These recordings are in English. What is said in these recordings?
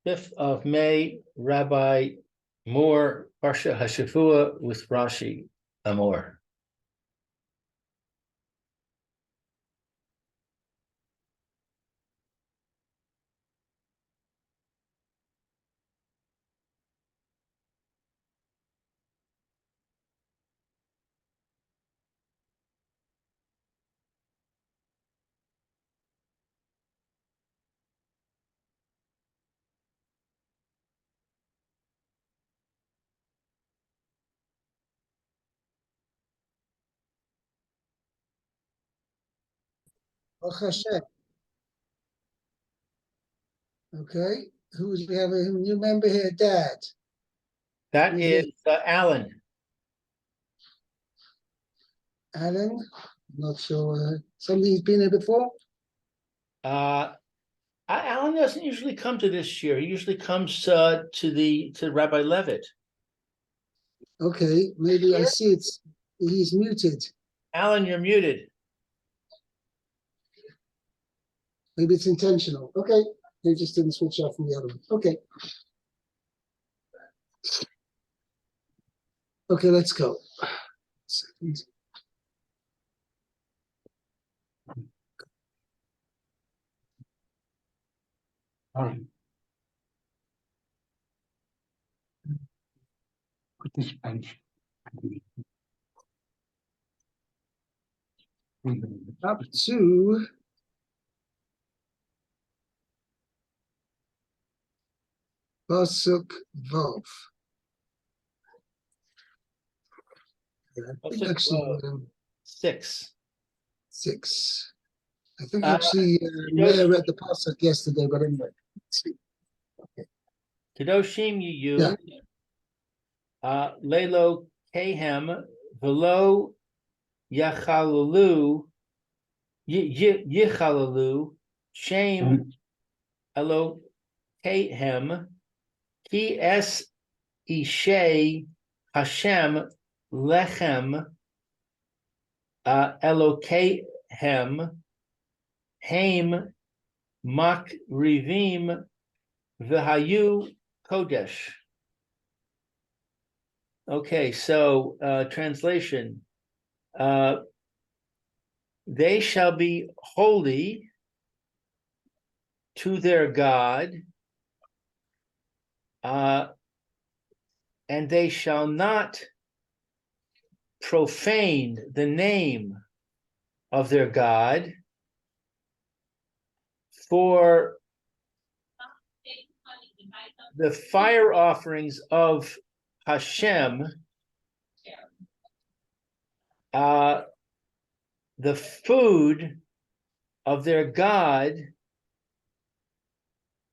5th of May, Rabbi Emor, Parsha Hashavua with Rashi, Emor. Hashem. Okay. Who do we have a new member here? Dad. That is Alan. Alan. Not sure. Somebody's been here before? Alan doesn't usually come to this year. He usually comes to Rabbi Levitt. Okay, maybe I see it's he's muted. Alan, you're muted. Maybe it's intentional. Okay, they just didn't switch off from the other one. Okay. Okay, let's go. Second. All right. Put this bench. Up to Pasuk Vav. I think actually 6. 6. I think actually Mayor read the Pasuk yesterday, but anyway. Let's see. Kedoshim Yiyu, Lelo Kehem, Velo Yachalalu, Yichalalu, Shem Elo Kehem, Ki Es Ishe Hashem Lechem Elokehem Haim Mak Rivim V'hayu Kodesh. Okay, so translation. They shall be holy to their God, and they shall not profane the name of their God, for the fire offerings of Hashem, the food of their God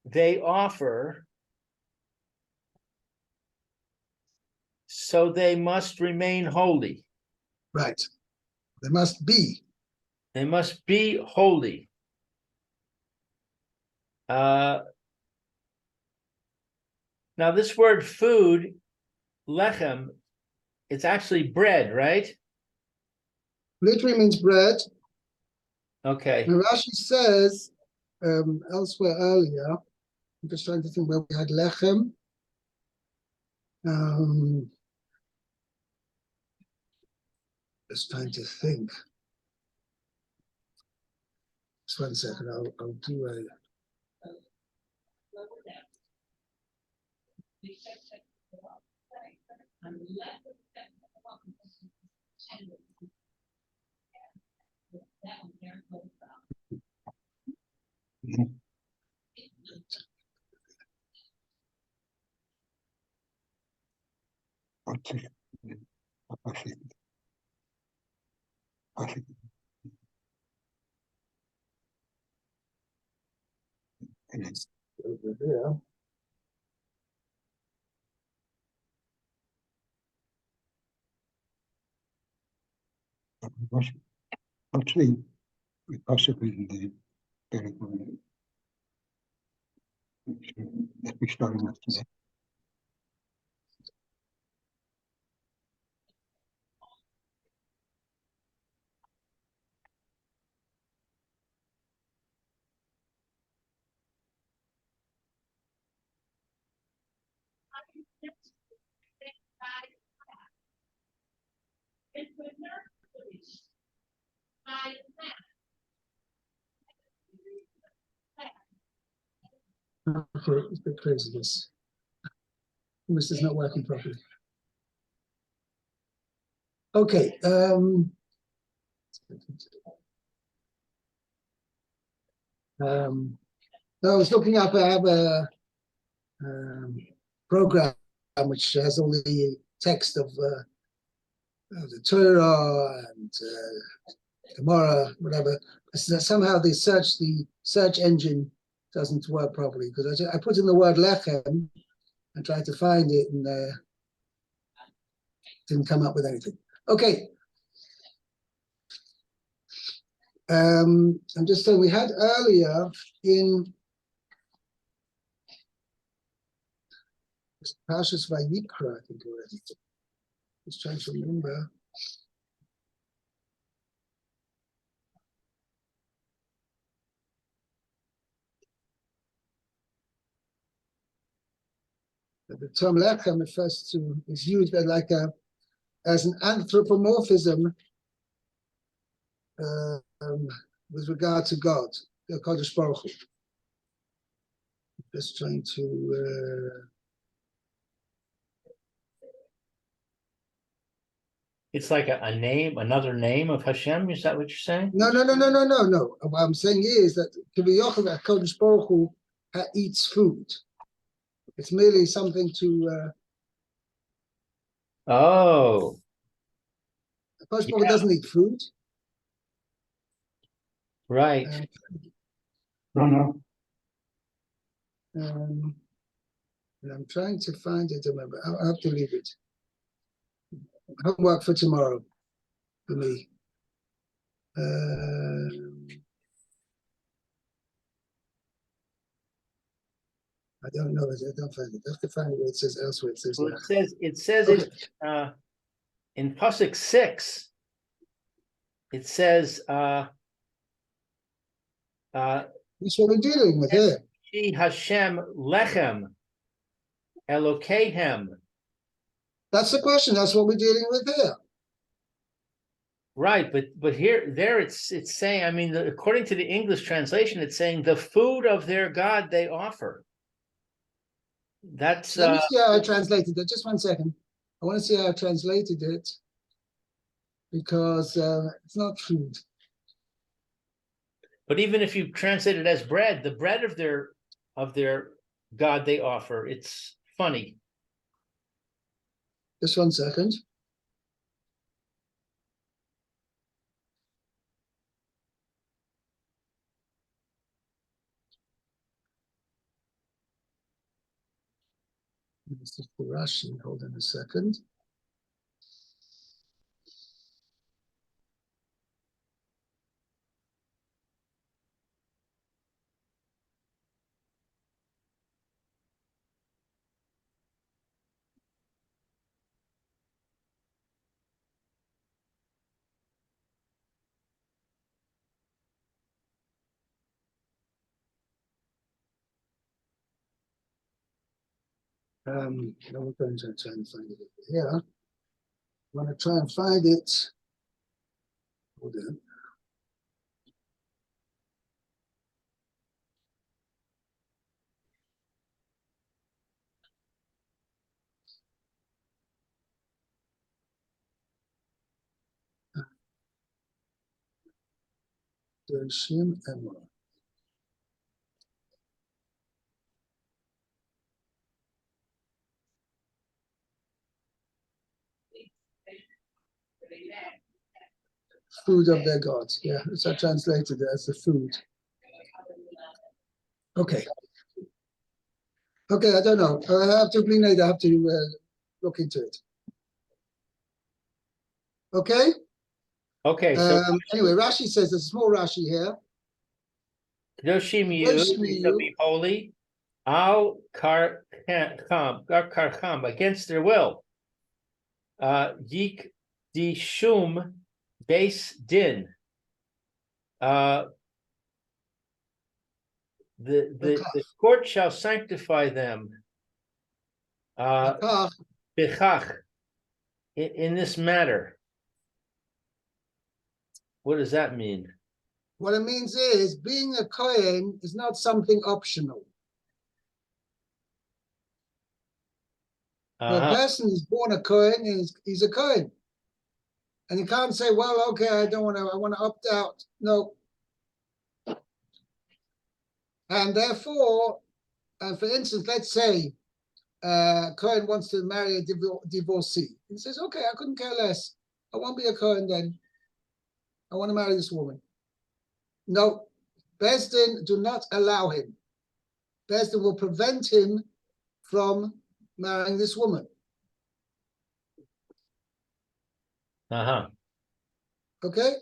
they offer, so they must remain holy. Right. They must be. They must be holy. Now, this word food, lechem, it's actually bread, right? Literally means bread. Okay. And Rashi says elsewhere earlier, I'm just trying to think where we had lechem. Just trying to think. Just 1 second, I'll do a. Over there. Actually, we possibly need better that we starting with today. Okay, it's a bit crazy this. This is not working properly. Okay, I was looking up, I have a program which has all the text of the Torah and Emor, whatever. Somehow the search engine doesn't work properly because I put in the word lechem and tried to find it and didn't come up with anything. Okay. I'm just saying we had earlier in Parshas Vayikra, I think already. Just trying to remember. The term lechem refers to, is used as an anthropomorphism with regard to God, the Kodesh Baruch Hu. Just trying to. It's like a name, another name of Hashem. Is that what you're saying? No. What I'm saying is that Kodesh Baruch Hu eats food. It's merely something to. Oh, Kodesh Baruch Hu doesn't eat food. right. No. And I'm trying to find it. Remember, I'll have to leave it. Homework for tomorrow for me. I don't know. I don't find it. I have to find it where it says elsewhere. It says. Well, it says Okay. in Pasuk 6. It says That's what we're dealing with here. Shi Hashem Lechem Elokehem. That's the question. That's what we're dealing with here. Right, but it's saying, I mean, according to the English translation, it's saying the food of their God they offer. That's Let me see how I translated it. Just 1 second. I want to see how I translated it because it's not food. but even if you translate it as bread, the bread of their God they offer, it's funny. Just 1 second. This is the Rashi. Hold on a second. Now we're going to try and find it here. I want to try and find it. Hold on. Dershim Emor. Food of their gods. Yeah, so I translated it as the food. Okay. Okay, I don't know. I have to look into it. Okay? Okay, so Anyway, Rashi says, there's a small Rashi here. Kedoshim you, these shall be holy, al karcham, against their will. Yik di shum base din. The court shall sanctify them. Akach, Bechach, in this matter. What does that mean? what it means is being a Kohen is not something optional. When a Uh-huh. person is born a Kohen, he's a Kohen. And you can't say, well, okay, I want to opt out. No. And therefore, for instance, let's say Cohen wants to marry a divorcee. He says, okay, I couldn't care less. I won't be a Cohen then. I want to marry this woman. No, Beis Din do not allow him. Beis Din will prevent him from marrying this woman. Uh-huh. Okay?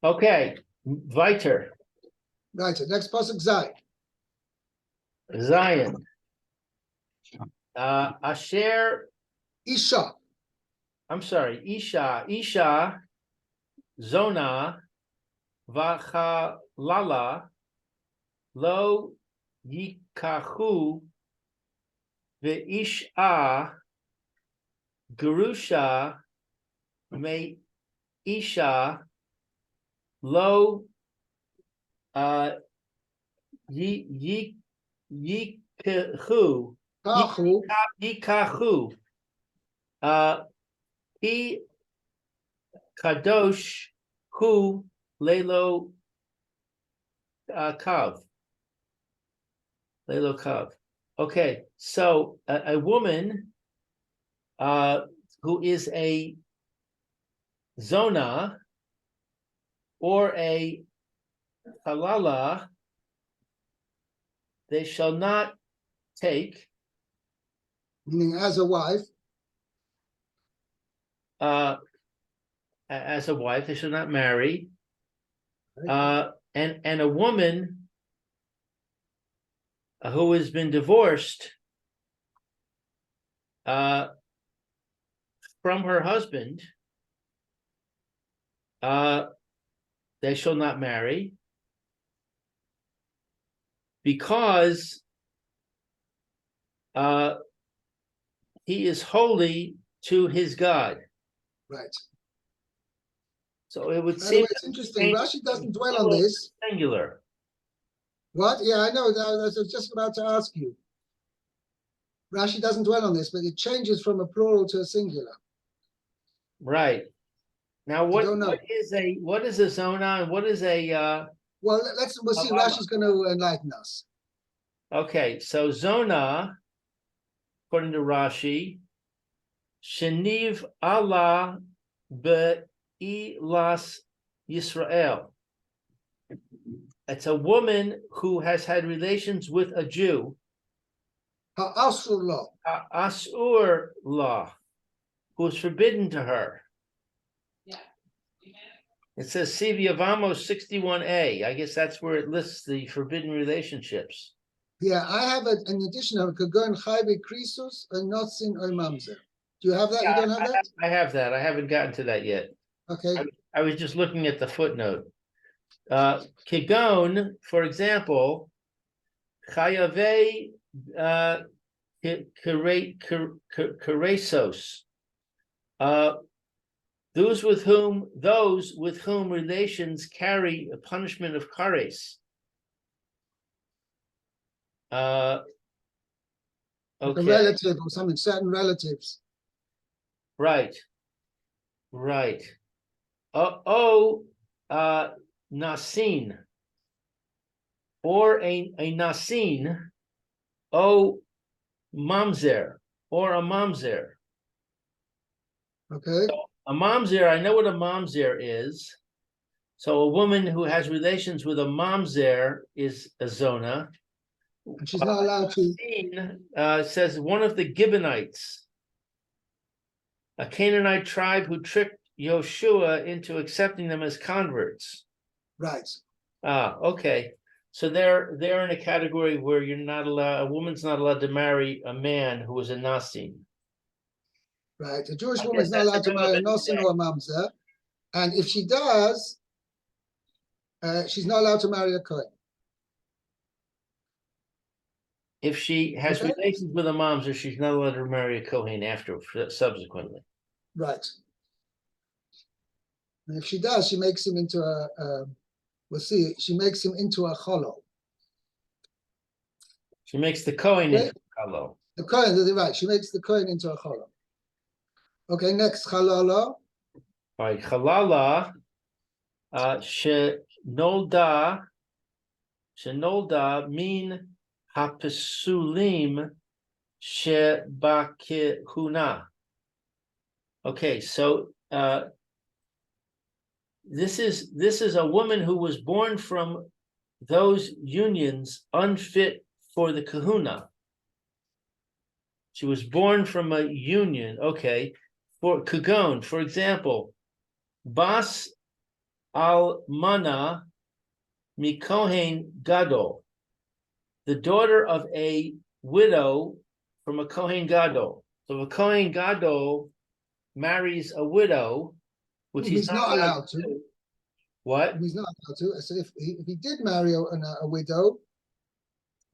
Okay. Weiter. Right, so next pasuk Zayin. Zion. Asher, Isha. I'm sorry, Isha, Zona, Vachalala, Lo Yikachu, Ve'isha, Gerusha, Me Isha, Lo Yikachu, Kachu. Yikachu, He Kadosh Hu Lelo Kav. Lelo Kav. Okay, so a woman who is a Zona or a Halala, they shall not take Meaning as a wife. As a wife, they shall not marry. And a woman who has been divorced from her husband, they shall not marry because he is holy to his God. Right. So it would By the seem way, it's interesting. Rashi doesn't dwell on this. singular. What? Yeah, I know. I was just about to ask you. Rashi doesn't dwell on this, but it changes from a plural to a singular. Right. Now what don't know. what is a zona and what is a Well, we'll see. Halala. Rashi's going to enlighten us. Okay, so zona, according to Rashi, Sheniv Allah be'ilas Yisrael. It's a woman who has had relations with a Jew. Ha'asur lo. Asur law, who is forbidden to her. It says Siviyavamos 61a. I guess that's where it lists the forbidden relationships. Yeah, I have an addition of Kagon Chaybe Krisus and Notsin or Mamzer. Do you have that? You don't have that? I have that. I haven't gotten to that yet. Okay. I was just looking at the footnote. Kigon, for example, Chayave Keresos. Those with whom relations carry a punishment of kares. Like Okay. a relative or something, certain relatives. Right. Nasin, or a nasin, mamzer, or a mamzer. Okay. So a mamzer, I know what a mamzer is. So a woman who has relations with a mamzer is a zona. And she's not allowed to. Says one of the Gibeonites, a Canaanite tribe who tricked Yoshua into accepting them as converts. Right. Okay. So they're in a category where you're not allowed, a woman's not allowed to marry a man who is a Nasim. Right. A Jewish woman is not allowed to marry a Nosin or a Mamzer. And if she does, she's not allowed to marry a Kohen. if she has Okay. relations with a mamzer, she's not allowed to marry a Kohen after subsequently. Right. And if she does, she makes him into we'll see, she makes him into a cholo. She makes the Kohen Okay. into Chalo. The Kohen, right, she makes the Kohen into a cholo. Okay, next, chalala. All right, Chalala, Shenolda min hapesulim shebakehuna. Okay, so this is a woman who was born from those unions unfit for the kahuna. She was born from a union, okay, for kagon, for example, Bas Almana Mikohen Gadol, the daughter of a widow from a Kohen Gadol. So if a Kohen Gadol marries a widow, which He's not allowed to. do. What? He's not allowed to. So if he did marry a widow,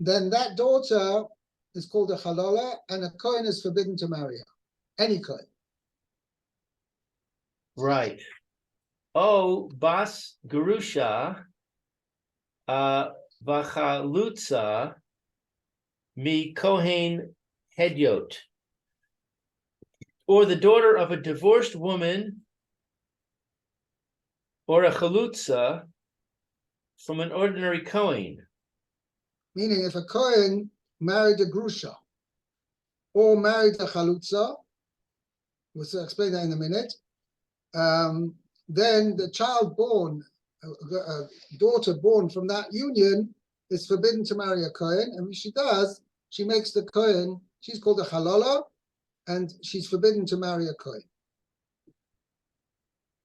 then that daughter is called a halala, and a Kohen is forbidden to marry her. Any Kohen. Right. Oh, Bas Gerusha, Vachalutza, Mi Kohen Hedyot, or the daughter of a divorced woman, or a chalutza from an ordinary Kohen. Meaning, if a Kohen married a grusha or married a chalutza, we'll explain that in a minute, then the child born, a daughter born from that union, is forbidden to marry a Kohen. And if she does, she makes the Kohen, she's called a halala, and she's forbidden to marry a Kohen.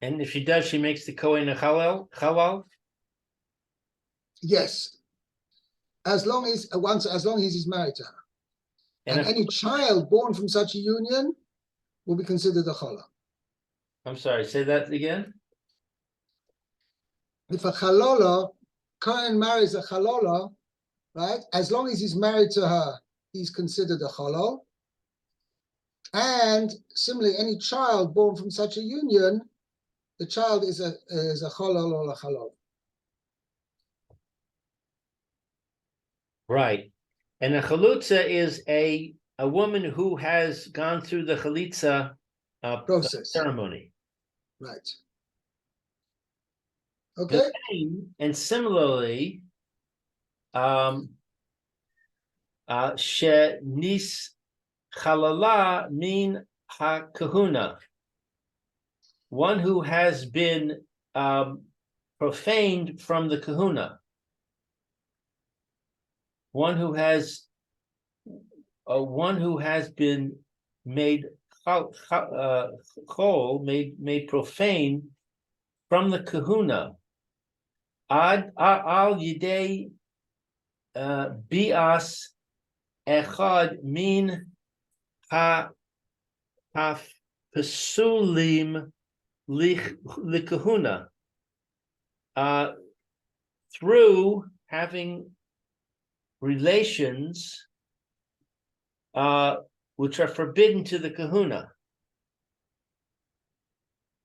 And if she does, she makes the Kohen a halal? Yes. As long as he's married to her. And any child born from such a union will be considered a chala. I'm sorry, say that again. If a chalola, Kohen marries a chalola, right? As long as he's married to her, he's considered a chalal. And similarly, any child born from such a union, the child is a chalal or a chalal. Right. And a chalutza is a woman who has gone through the chalitza Process. ceremony. Right. Okay. And similarly, shenis chalala min ha-kahuna, one who has been profaned from the kahuna, one who has been made made profane from the kahuna. Ad al yidei bias echad min ha pesulim likahuna, through having relations which are forbidden to the kahuna.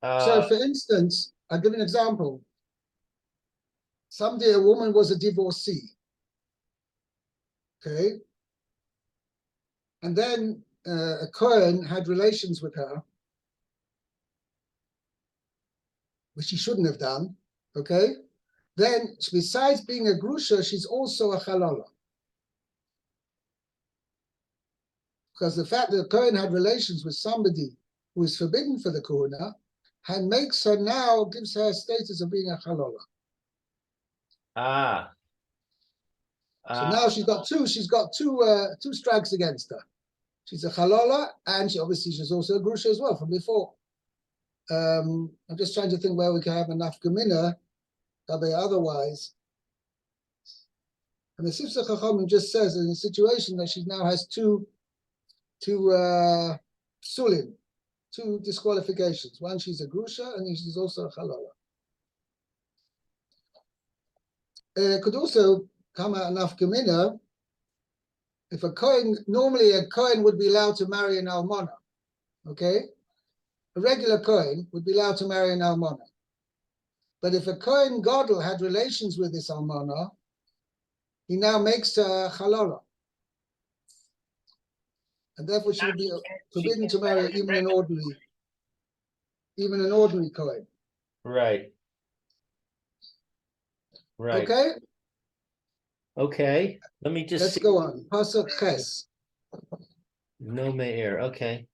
So, for instance, I'll give an example. Someday a woman was a divorcee. Okay. And then a Kohen had relations with her, which he shouldn't have done. Okay. Then, besides being a grusha, she's also a halala. Because the fact that the Kohen had relations with somebody who is forbidden for the kahuna, and makes her now, gives her a status of being a halala. So now she's got two strikes against her. She's a halala, and she's also a grusha as well from before. I'm just trying to think where we can have enough gemina, otherwise. And the Sifsei Chachamim just says in a situation that she now has two psulim, two disqualifications. One, she's a grusha, and she's also a halala. Could also come out enough gemina if a Kohen, normally a Kohen would be allowed to marry an almana, okay? A regular Kohen would be allowed to marry an almana. But if a Kohen Gadol had relations with this almana, he now makes her halala. And therefore she would be forbidden to marry even an ordinary Kohen. Right. Right. Okay, Okay. Let me just let's see. go on. Pasuk Ches. No me'er. Okay.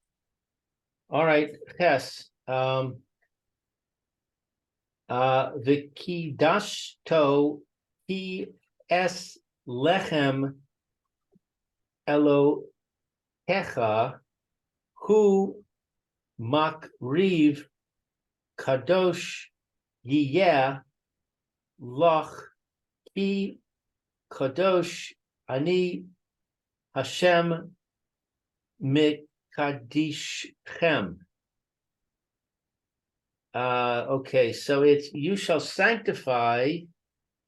All right. Ches. V'kidashto he es lechem Elohecha hu makriv kadosh yiyeh lach ki kadosh ani Hashem mikadishchem. Okay, so it's you shall sanctify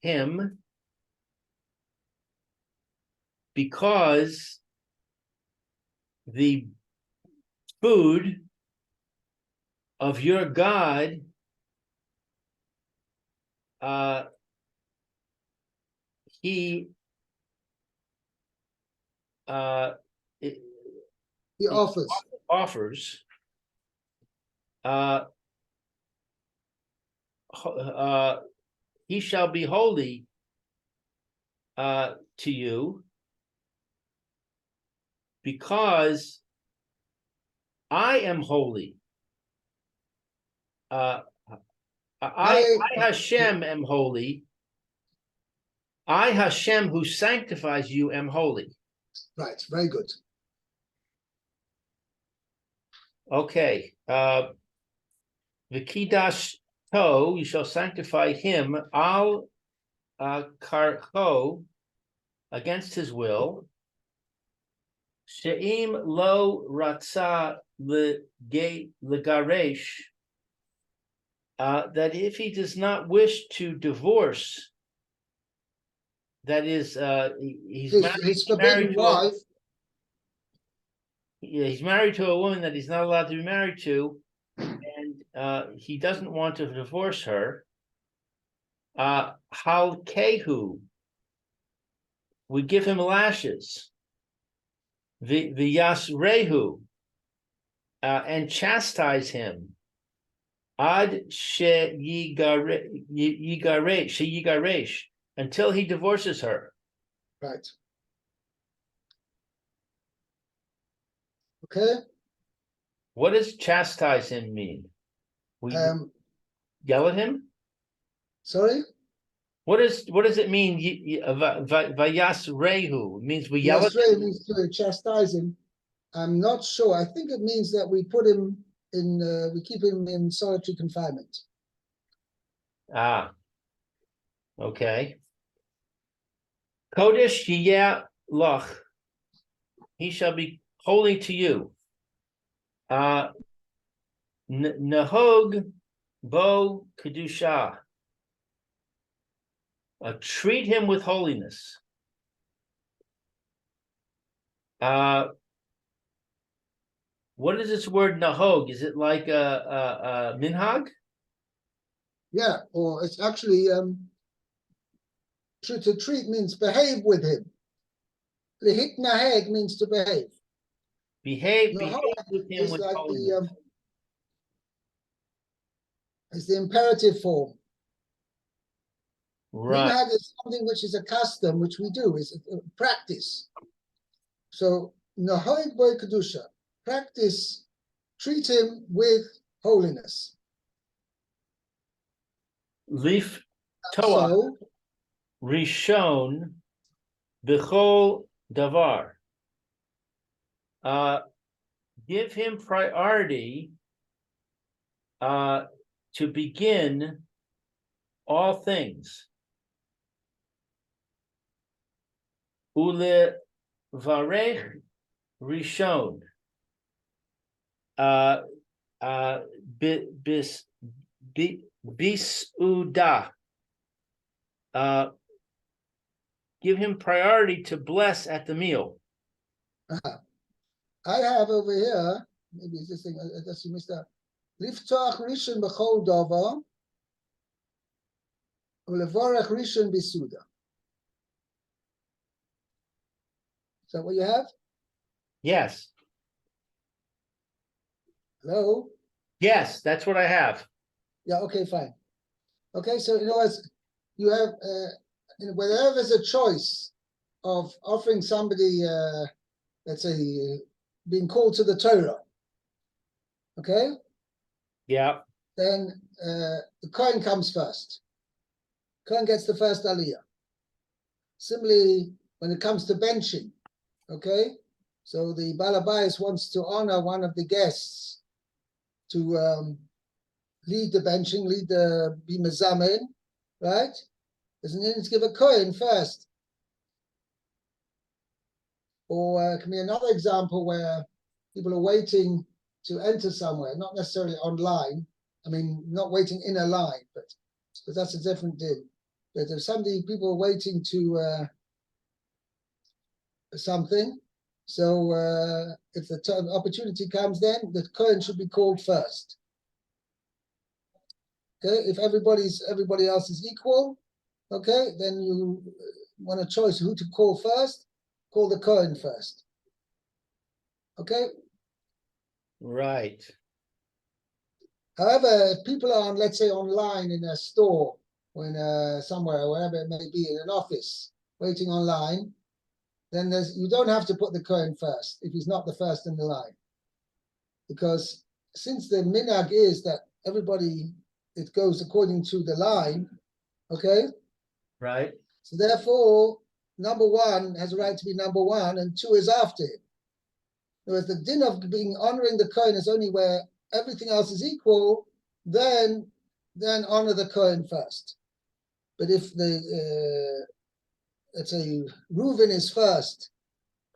him because the food of your God he He offers. He shall be holy to you because I am holy. I Hashem am holy. I Hashem who sanctifies you am holy. Right, very good. Okay. V'kidash to, you shall sanctify him al karcho, against his will. She'im lo ratza legaresh, that if he does not wish to divorce, that is, he's married to wife. he's married to a woman that he's not allowed to be married to, and he doesn't want to divorce her. Halkehu, we give him lashes. V'yasrehu, and chastise him. Ad sheyigaresh, until he divorces her. Right. Okay. What does chastise him mean? We yell at him? Sorry? What does it mean? Vayasrehu, it means we yell at him? Means to chastise him. I'm not sure. I think it means that we put him in, we keep him in solitary confinement. Ah, okay. Kodesh yiyeh lach, he shall be holy to you. Nahog bo kedusha, treat him with holiness. What is this word nahog? Is it like a minhag? Yeah, or it's actually to treat means behave with him. Lehit naheg means to behave. Behave with him with like holiness. It's the imperative form. Right. Minhag is something which is a custom, which we do, is a practice. So naheg boy kedusha, practice, treat him with holiness. Lif toa rishon b'chol davar. Give him priority to begin all things. Ule varech rishon. Bisuda. Give him priority to bless at the meal. I have over here, maybe it's this thing, I guess you missed out. Liftoach rishon b'chol davar, ulevorach rishon b'suda. Is that what you have? Yes, Hello? yes, that's what I have. Yeah, okay, fine. Okay, so in other words, you have, whenever there's a choice of offering somebody, let's say, being called to the Torah, okay, Yeah, then the Kohen comes first. Kohen gets the first aliyah. Similarly, when it comes to benching, okay, so the Balabais wants to honor one of the guests to lead the benching, be mezamen, right? There's a need to give a Kohen first. Or it can be another example where people are waiting to enter somewhere, not necessarily online. I mean, not waiting in a line, but that's a different deal. But if people are waiting to something, so if the opportunity comes, then the Kohen should be called first. Okay, if everybody else is equal, okay, then you want a choice who to call first. Call the Kohen first. Okay. right. However, if people are on, let's say, online in a store or in somewhere, or wherever it may be, in an office, waiting online, then you don't have to put the Kohen first if he's not the first in the line. Because since the minhag is that it goes according to the line, okay? Right. So therefore, number one has a right to be number one, and two is after him. Whereas the din of honoring the Kohen is only where everything else is equal, then honor the Kohen first. But if let's say Reuven is first,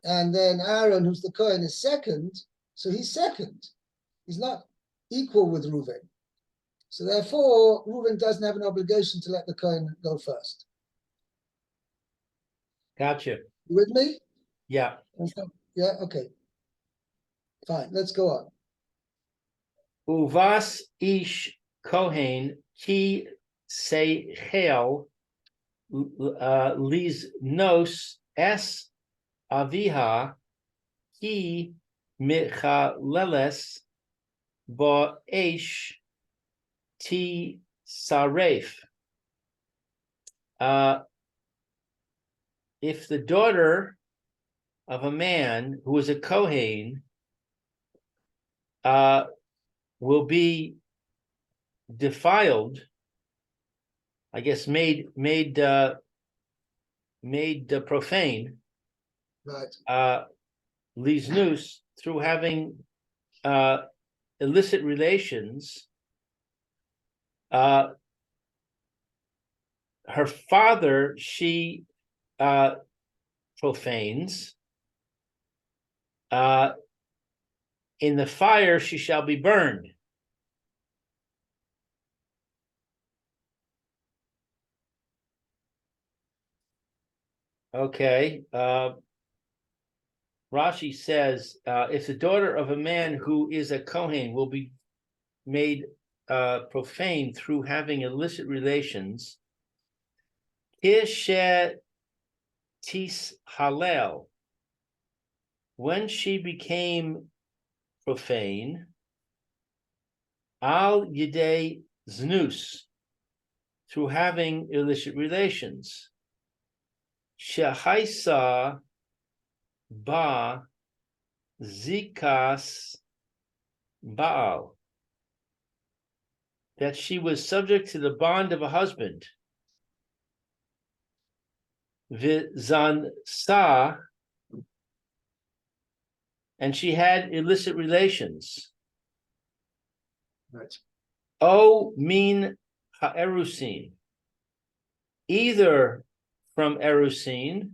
and then Aaron, who's the Kohen, is second, so he's second. He's not equal with Reuven. So therefore, Reuven doesn't have an obligation to let the Kohen go first. Gotcha. You with me? Yeah. Yeah, okay. Fine, let's go on. Uvas ish kohen ki seichel lis nos es aviha ki michaleles bo esh ti saref. If the daughter of a man who is a kohen will be defiled, I guess made profane, Right. liznus, through having illicit relations, her father she profanes. In the fire she shall be burned. Okay. Rashi says, if the daughter of a man who is a Kohen will be made profane through having illicit relations, Kishet tis halel, when she became profane, al yidei znus, through having illicit relations, shehaisa ba zikas baal, that she was subject to the bond of a husband, vizan sa, and she had illicit relations. Right. O min ha'erusin, either from erusin,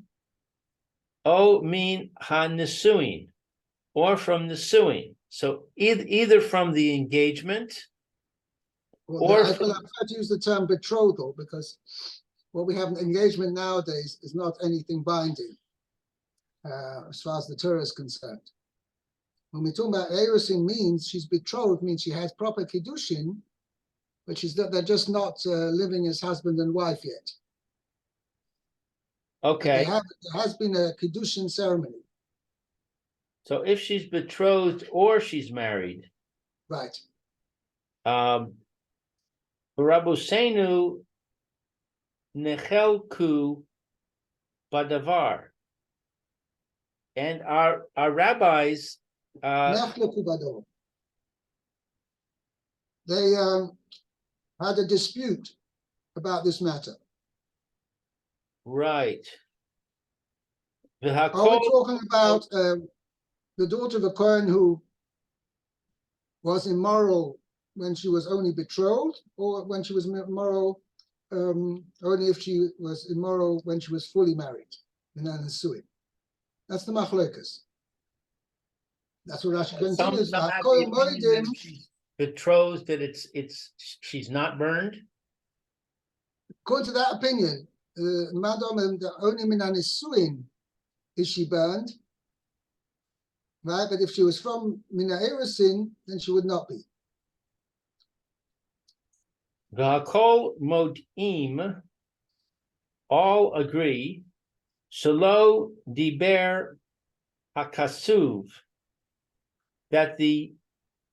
o min ha'nisuin, or from the suing. So either from the engagement, Well, or I prefer to use the term betrothal because what we have in engagement nowadays is not anything binding. as far as the Torah is concerned. When we talk about Erusin, means she's betrothed, means she has proper kiddushin, but they're just not living as husband and wife yet. Okay, There has been a kiddushin ceremony. so if she's betrothed or she's married, Right. Rabosenu nechelku badavar, and our rabbis, Nachleku bado. They had a dispute about this matter. right. Are we V'hakol, talking about the daughter of a Kohen who was immoral when she was only betrothed, or when she was immoral only if she was immoral when she was fully married? That's the machlokas. That's what Rashi continues. some have the opinion that if she's betrothed, that she's not burned. According to that opinion, Madam and only minan nisuin is she burned, right? But if she was from mina erusin, then she would not be. V'hakol modim, all agree. Shelo diber hakasuv, that the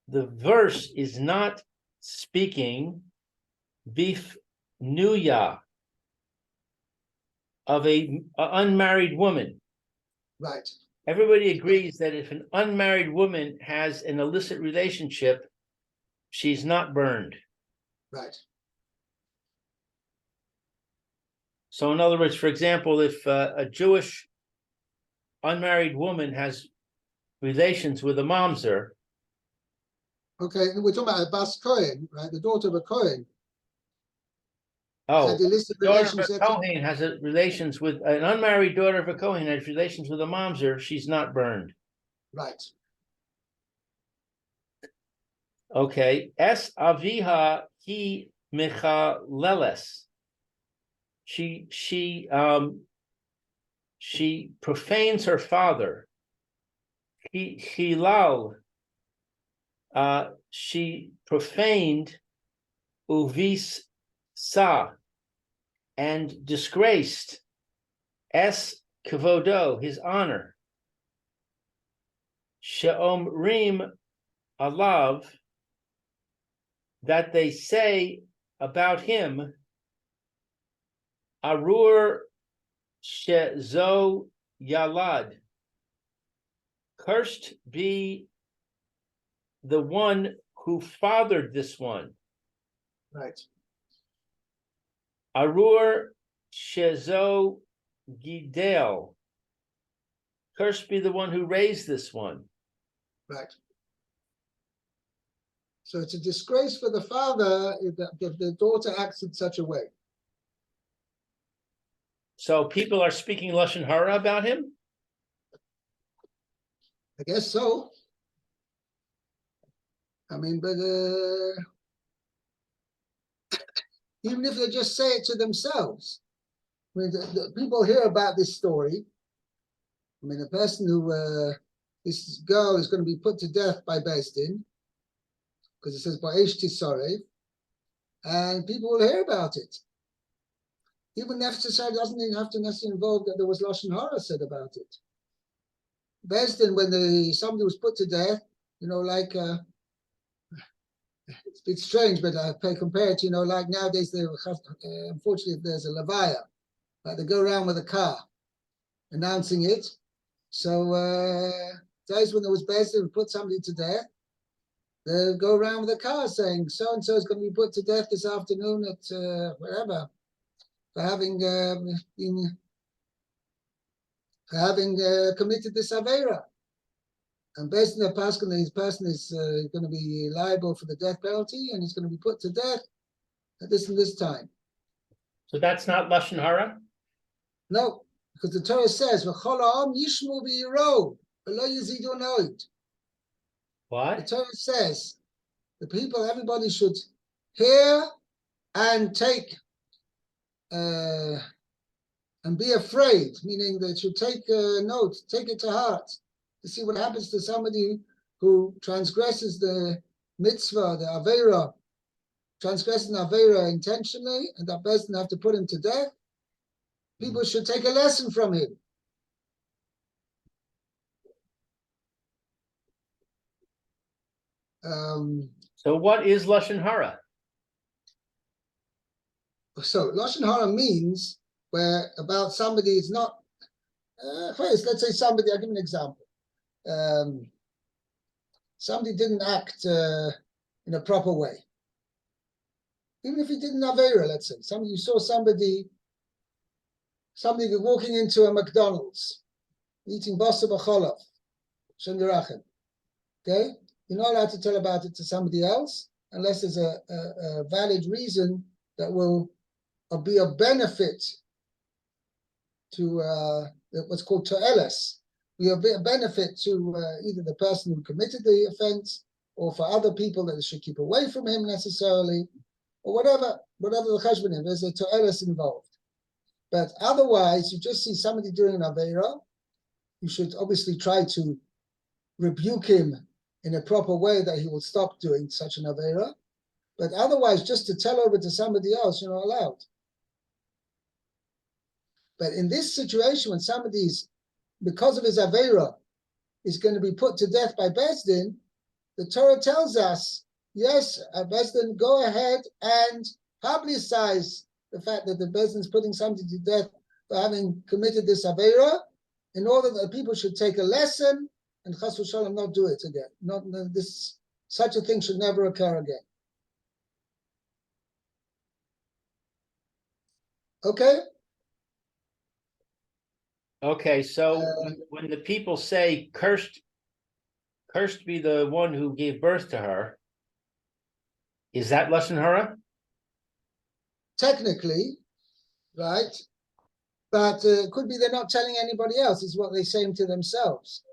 verse is not speaking bif nuya, of a unmarried woman. Right. Everybody agrees that if an unmarried woman has an illicit relationship, she's not burned. Right. So in other words, for example, if a Jewish unmarried woman has relations with a mamzer. Okay, we're talking about a Bas Kohen, right? The daughter of a Kohen. Oh, Had illicit daughter of relations. a Kohen has relations with an unmarried daughter of a Kohen has relations with a mamzer. She's not burned. Right. Okay. Es aviha hi michaleles. She profanes her father. Hilal. She profaned uvis sa, and disgraced es kavodo, his honor. Sheomrim alav, that they say about him, arur shezo yalad, cursed be the one who fathered this one. Right. Arur shezo gidel, cursed be the one who raised this one. Right. So it's a disgrace for the father if the daughter acts in such a way. So people are speaking Lashon Hara about him? I guess so. I mean, but even if they just say it to themselves, I mean, the people hear about this story. I mean, the person who, this girl is going to be put to death by Beis Din, because it says Ba'esh Tisareh, and people will hear about it. Even necessarily doesn't even have to necessarily involve that there was Lashon Hara said about it. Beis Din, when somebody was put to death, like it's a bit strange, but I compare it, like nowadays, unfortunately, if there's a levaya, like they go around with a car announcing it. So days when there was Beis Din put somebody to death, they go around with a car saying so and so is going to be put to death this afternoon at wherever for having committed this avera. And based on the Paskin, this person is going to be liable for the death penalty, and he's going to be put to death at this and this time. So that's not Lashon Hara? No, because the Torah says, "V'chol ha'am yishmu v'yirou, v'lo yizidu noid." What? The Torah says the people, everybody should hear and take and and be afraid, meaning that you take a note, take it to heart, to see what happens to somebody who transgresses the mitzvah, the avera, transgressing avera intentionally, and that person have to put him to death. People should take a lesson from him. So what is Lashon Hara? So Lashon Hara means where about somebody is not. First, let's say somebody. I'll give you an example. Somebody didn't act in a proper way. Even if he didn't avera, let's say somebody, you saw somebody walking into a McDonald's, eating basa b'cholav, shem yerachem. Okay, you're not allowed to tell about it to somebody else unless there's a valid reason that will be of benefit to what's called to'eles. Be a benefit to either the person who committed the offense or for other people that they should keep away from him necessarily, or whatever the cheshbonim, there's a to'eles involved. But otherwise, you just see somebody doing an avera, you should obviously try to rebuke him in a proper way that he will stop doing such an avera. But otherwise, just to tell over to somebody else, you're not allowed. But in this situation, when somebody's, because of his avera, is going to be put to death by Beis Din, the Torah tells us, yes, Beis Din, go ahead and publicize the fact that the Beis Din is putting somebody to death for having committed this avera, in order that people should take a lesson and chas v'shalom not do it again. Not this, such a thing should never occur again. Okay. Okay, so when the people say cursed be the one who gave birth to her, is that Lashon Hara? Technically, right? But it could be they're not telling anybody else. It's what they're saying to themselves.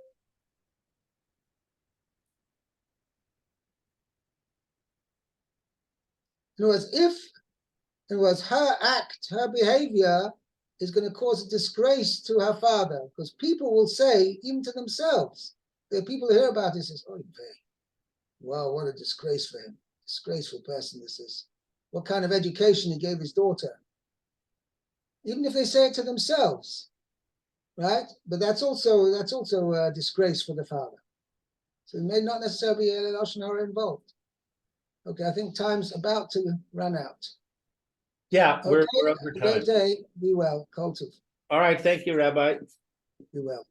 In other words, if it was her act, her behavior is going to cause a disgrace to her father, because people will say, even to themselves, the people who hear about this says, oh, wow, what a disgrace for him. Disgraceful person this is. What kind of education he gave his daughter. Even if they say it to themselves, right? But that's also a disgrace for the father. So it may not necessarily be a Lashon Hara involved. Okay, I think time's about to run out. Yeah, Okay, we're over time. great day. Be well. Kol tov. All right, thank you, Rabbi. Be well.